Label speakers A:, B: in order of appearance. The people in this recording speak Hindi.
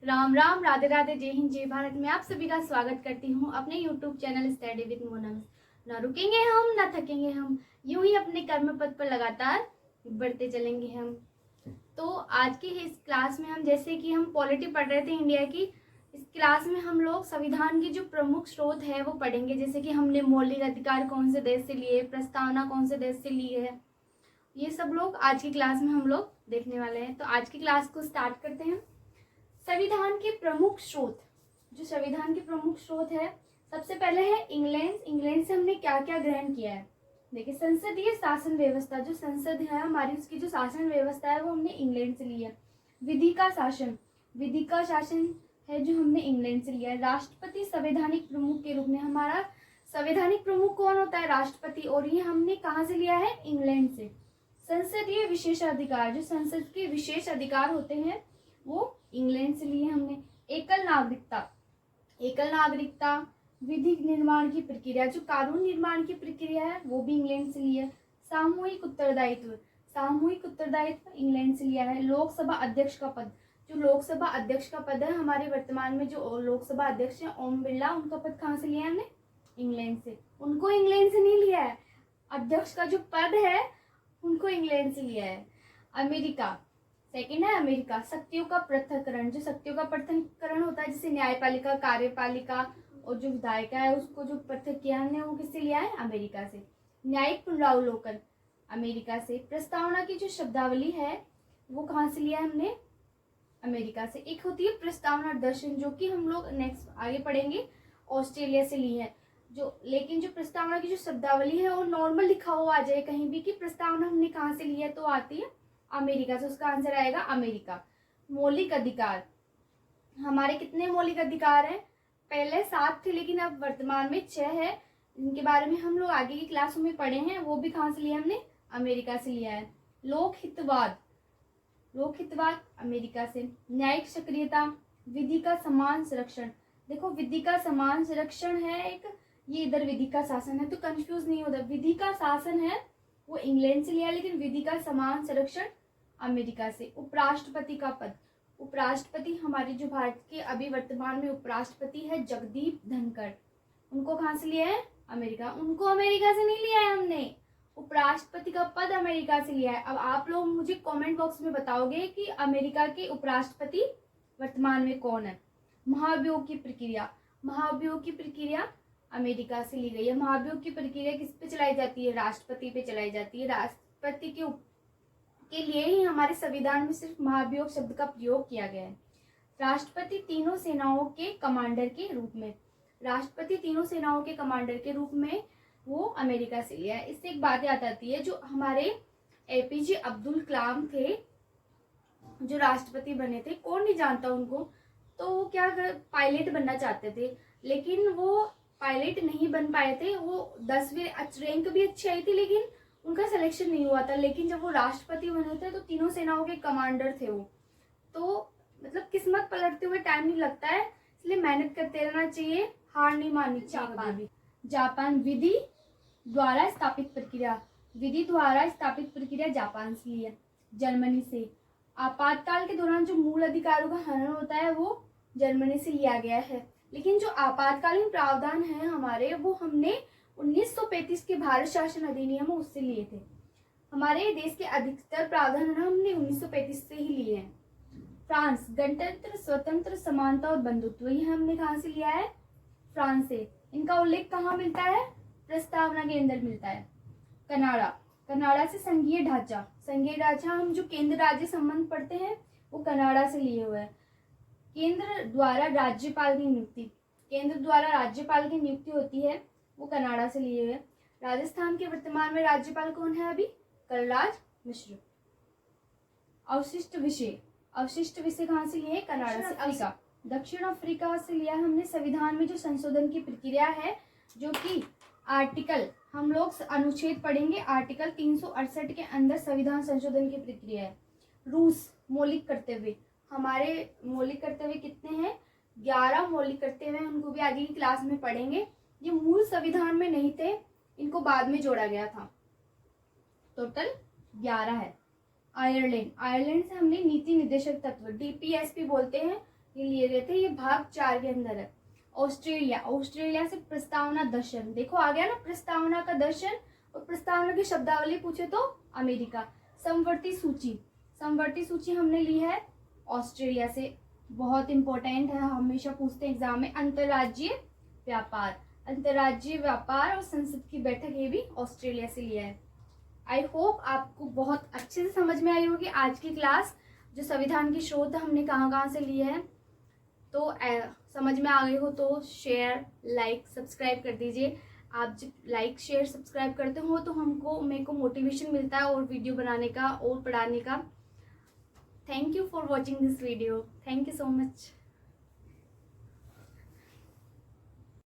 A: राम राम, राधे राधे, जय हिंद, जय भारत में आप सभी का स्वागत करती हूँ अपने YouTube channel study with Mona में। ना रुकेंगे हम, ना थकेंगे हम, यूं ही अपने कर्म पथ पर लगातार बढ़ते चलेंगे हम। तो आज की इस क्लास में हम, जैसे कि हम पॉलिटी पढ़ रहे थे इंडिया की, इस क्लास में हम लोग संविधान की जो प्रमुख स्रोत है वो पढ़ेंगे। जैसे कि हमने मौलिक अधिकार कौन से देश से लिए, प्रस्तावना कौन से देश से ली है, ये सब लोग आज की क्लास में हम लोग देखने वाले हैं। तो आज की क्लास को स्टार्ट करते हैं। संविधान के प्रमुख स्रोत, जो संविधान के प्रमुख स्रोत है, सबसे पहले है इंग्लैंड। इंग्लैंड से हमने क्या क्या ग्रहण किया है, देखिए संसदीय शासन व्यवस्था, जो संसद है हमारी, उसकी जो शासन व्यवस्था है वो हमने इंग्लैंड से ली है। विधि का शासन, विधि का शासन है जो हमने इंग्लैंड से लिया है। राष्ट्रपति संवैधानिक प्रमुख के रूप में, हमारा संवैधानिक प्रमुख कौन होता है? राष्ट्रपति, और ये हमने कहाँ से लिया है? इंग्लैंड से। संसदीय विशेषाधिकार, जो संसद के विशेष अधिकार होते हैं वो इंग्लैंड से लिए हमने। एकल नागरिकता, एकल नागरिकता, विधि निर्माण की प्रक्रिया, जो कानून निर्माण की प्रक्रिया है वो भी इंग्लैंड से लिया है। सामूहिक उत्तरदायित्व, सामूहिक उत्तरदायित्व इंग्लैंड से लिया है। लोकसभा अध्यक्ष का पद, जो लोकसभा अध्यक्ष का पद है हमारे वर्तमान में जो लोकसभा अध्यक्ष है ओम बिरला, उनका पद कहाँ से लिया है हमने? इंग्लैंड से। उनको इंग्लैंड से नहीं लिया है, अध्यक्ष का जो पद है उनको इंग्लैंड से लिया है। अमेरिका, सेकेंड है अमेरिका। शक्तियों का पृथक्करण, जो शक्तियों का पृथक्करण होता है, जैसे न्यायपालिका, कार्यपालिका और जो विधायिका है, उसको जो पृथक किया हमने वो किससे लिया है? अमेरिका से। न्यायिक पुनरावलोकन अमेरिका से। प्रस्तावना की जो शब्दावली है वो कहाँ से लिया है हमने? अमेरिका से। एक होती है प्रस्तावना दर्शन, जो कि हम लोग नेक्स्ट आगे पढ़ेंगे, ऑस्ट्रेलिया से ली है। जो लेकिन जो प्रस्तावना की जो शब्दावली है वो नॉर्मल लिखा हुआ आ जाए कहीं भी कि प्रस्तावना हमने कहाँ से ली है, तो आती है अमेरिका से। उसका आंसर आएगा अमेरिका। मौलिक अधिकार, हमारे कितने मौलिक अधिकार हैं? पहले 7 थे लेकिन अब वर्तमान में 6 है। इनके बारे में हम लोग आगे की क्लासों में पढ़े हैं, वो भी कहाँ से लिया हमने? अमेरिका से लिया है। लोकहितवाद, लोकहितवाद अमेरिका से। न्यायिक सक्रियता, विधि का समान संरक्षण, देखो विधि का समान संरक्षण है एक, ये इधर विधि का शासन है, तो कंफ्यूज नहीं होता। विधि का शासन है वो इंग्लैंड से लिया, लेकिन विधि का समान संरक्षण अमेरिका से। उपराष्ट्रपति का पद, उपराष्ट्रपति हमारे जो भारत के अभी वर्तमान में उपराष्ट्रपति है जगदीप धनखड़, उनको कहाँ से लिया है? अमेरिका। उनको अमेरिका से नहीं लिया है हमने, उपराष्ट्रपति का पद अमेरिका से लिया है। अब आप लोग मुझे कमेंट बॉक्स में बताओगे कि अमेरिका के उपराष्ट्रपति वर्तमान में कौन है। महाभियोग की प्रक्रिया, महाभियोग की प्रक्रिया अमेरिका से ली गई है। महाभियोग की प्रक्रिया किस पे चलाई जाती है? राष्ट्रपति पे चलाई जाती है। राष्ट्रपति के लिए ही हमारे संविधान में सिर्फ महाभियोग शब्द का प्रयोग किया गया है। राष्ट्रपति तीनों सेनाओं के कमांडर के रूप में, राष्ट्रपति तीनों सेनाओं के कमांडर के रूप में वो अमेरिका से लिया है। इससे एक बात याद आती है, जो हमारे एपीजे अब्दुल कलाम थे जो राष्ट्रपति बने थे, कौन नहीं जानता उनको, तो वो क्या पायलट बनना चाहते थे, लेकिन वो पायलट नहीं बन पाए थे। वो 10वीं रैंक भी अच्छी आई थी लेकिन उनका सिलेक्शन नहीं हुआ था। लेकिन जब वो राष्ट्रपति बने थे तो तीनों सेनाओं के कमांडर थे वो। तो मतलब किस्मत पलटते हुए टाइम नहीं लगता है, इसलिए मेहनत करते रहना चाहिए, हार नहीं माननी चाहिए। जापान, विधि द्वारा स्थापित प्रक्रिया, विधि द्वारा स्थापित प्रक्रिया जापान से ली है। जर्मनी से, आपातकाल के दौरान जो मूल अधिकारों का हनन होता है वो जर्मनी से लिया गया है। लेकिन जो आपातकालीन प्रावधान है हमारे, वो हमने 1935 के भारत शासन अधिनियम उससे लिए थे। हमारे देश के अधिकतर प्रावधान हमने 1935 से ही लिए हैं। फ्रांस, गणतंत्र, स्वतंत्र, समानता और बंधुत्व, ये हमने कहाँ से लिया है? फ्रांस से। इनका उल्लेख कहाँ मिलता है? प्रस्तावना के अंदर मिलता है। कनाडा, कनाडा से संघीय ढांचा, संघीय ढांचा हम जो केंद्र राज्य संबंध पढ़ते हैं वो कनाडा से लिए हुए हैं। केंद्र द्वारा राज्यपाल की नियुक्ति, केंद्र द्वारा राज्यपाल की नियुक्ति होती है वो कनाडा से लिए हुए। राजस्थान के वर्तमान में राज्यपाल कौन है अभी? कलराज मिश्र। अवशिष्ट विषय, अवशिष्ट विषय कहाँ से लिए? कनाडा से। अफ्रीका, दक्षिण अफ्रीका से लिया हमने। संविधान में जो संशोधन की प्रक्रिया है, जो कि आर्टिकल, हम लोग अनुच्छेद पढ़ेंगे, आर्टिकल 368 के अंदर संविधान संशोधन की प्रक्रिया है। रूस, मौलिक कर्तव्य, हमारे मौलिक कर्तव्य कितने हैं? 11 मौलिक कर्तव्य हैं, उनको भी आगे की क्लास में पढ़ेंगे। ये मूल संविधान में नहीं थे, इनको बाद में जोड़ा गया था। टोटल 11 है। आयरलैंड, आयरलैंड से हमने नीति निर्देशक तत्व, डीपीएसपी बोलते हैं, ये लिए गए थे, ये भाग 4 के अंदर है। ऑस्ट्रेलिया, ऑस्ट्रेलिया से प्रस्तावना दर्शन, देखो आ गया ना प्रस्तावना का दर्शन, और प्रस्तावना की शब्दावली पूछे तो अमेरिका। समवर्ती सूची, समवर्ती सूची हमने ली है ऑस्ट्रेलिया से, बहुत इंपॉर्टेंट है, हमेशा पूछते हैं एग्जाम में। अंतर्राज्यीय व्यापार, अंतर्राज्यीय व्यापार और संसद की बैठक, ये भी ऑस्ट्रेलिया से लिया है। आई होप आपको बहुत अच्छे से समझ में आई होगी आज की क्लास। जो संविधान की स्रोत हमने कहाँ कहाँ से लिए हैं, तो समझ में आ गई हो तो शेयर, लाइक, सब्सक्राइब कर दीजिए। आप जब लाइक, शेयर, सब्सक्राइब करते हो तो मेरे को मोटिवेशन मिलता है और वीडियो बनाने का और पढ़ाने का। Thank you for watching this video. Thank you so much.